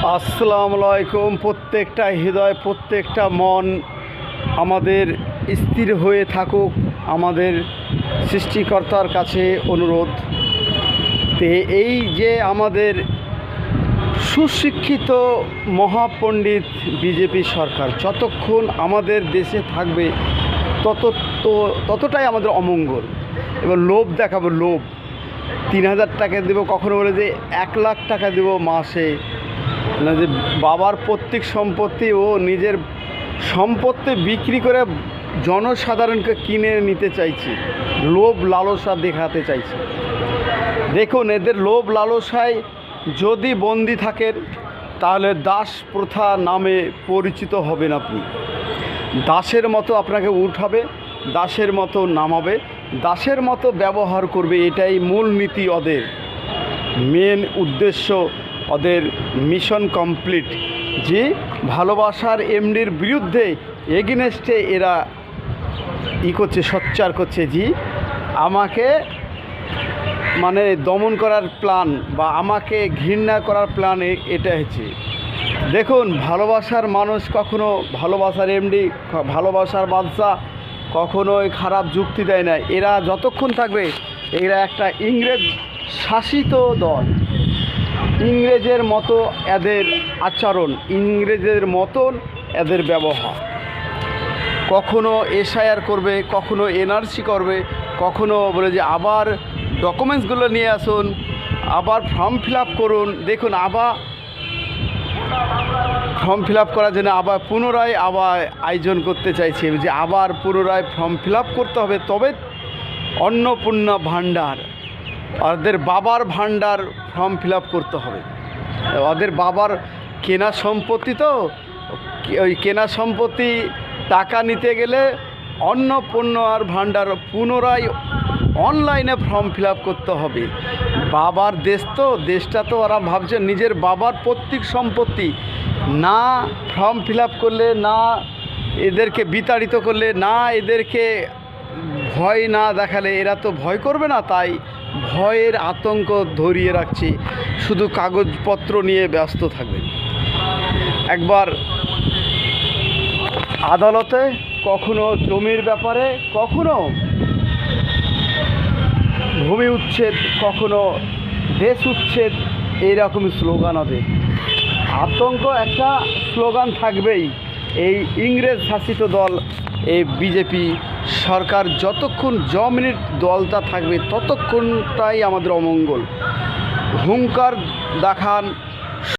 আসসালামু আলাইকুম। প্রত্যেকটা হৃদয়, প্রত্যেকটা মন আমাদের স্থির হয়ে থাকুক, আমাদের সৃষ্টিকর্তার কাছে অনুরোধ। তে এই যে আমাদের সুশিক্ষিত মহাপণ্ডিত বিজেপি সরকার যতক্ষণ আমাদের দেশে থাকবে ততটাই আমাদের অমঙ্গল। এবার লোভ দেখাবো, লোভ। ৩,০০০ টাকা দেবো, কখনো বলে যে ১,০০,০০০ টাকা দেবো মাসে, না যে বাবার পৈতৃক সম্পত্তি ও নিজের সম্পত্তি বিক্রি করে জনসাধারণকে কিনে নিতে চাইছে, লোভ লালসা দেখাতে চাইছে। দেখুন, এদের লোভ লালসায় যদি বন্দি থাকেন তাহলে দাস প্রথা নামে পরিচিত হবেন আপনি। দাসের মতো আপনাকে উঠাবে, দাসের মতো নামাবে, দাসের মতো ব্যবহার করবে। এটাই মূল নীতি ওদের, মেন উদ্দেশ্য ওদের, মিশন কমপ্লিট। যে ভালোবাসার এমডির বিরুদ্ধে এগেনস্টে এরা করছে, সোচ্চার করছে। জি আমাকে মানে দমন করার প্ল্যান বা আমাকে ঘৃণা করার প্ল্যান এটা হচ্ছে। দেখুন, ভালোবাসার মানুষ কখনো, ভালোবাসার এমডি, ভালোবাসার বাদশা কখনোই খারাপ যুক্তি দেয় না। এরা যতক্ষণ থাকবে, এরা একটা ইংরেজ শাসিত দল। ইংরেজের মতো এদের আচরণ, ইংরেজের মতন এদের ব্যবহার। কখনো এসআইআর করবে, কখনো এনআরসি করবে, কখনো বলে যে আবার ডকুমেন্টসগুলো নিয়ে আসুন, আবার ফর্ম ফিল আপ করুন। দেখুন, আবার ফর্ম ফিল আপ করার জন্য আবার পুনরায় আয়োজন করতে চাইছে, যে আবার পুনরায় ফর্ম ফিল আপ করতে হবে, তবে অন্নপূর্ণা ভাণ্ডার, ওদের বাবার ভাণ্ডার ফর্ম ফিল আপ করতে হবে। ওদের বাবার কেনা সম্পত্তি, তো ওই কেনা সম্পত্তি টাকা নিতে গেলে অন্নপূর্ণার ভাণ্ডার পুনরায় অনলাইনে ফর্ম ফিল আপ করতে হবে। বাবার দেশ, তো দেশটা তো ওরা ভাবছে নিজের বাবার পৈতৃক সম্পত্তি। না ফর্ম ফিল আপ করলে, না এদেরকে বিতাড়িত করলে, না এদেরকে ভয় না দেখালে এরা তো ভয় করবে না। তাই ভয়ের আতঙ্ক ধরিয়ে রাখছে, শুধু কাগজপত্র নিয়ে ব্যস্ত থাকবে। একবার আদালতে, কখনো জমির ব্যাপারে, কখনো ভূমি উচ্ছেদ, কখনো দেশ উচ্ছেদ, এইরকমই স্লোগান ওদের। আতঙ্ক একটা স্লোগান থাকবেই। এই ইংরেজ শাসিত দল, এই বিজেপি সরকার যতক্ষণ মিনিট দলটা থাকবে ততক্ষণটাই আমাদের অমঙ্গল। হুঙ্কার দেখান,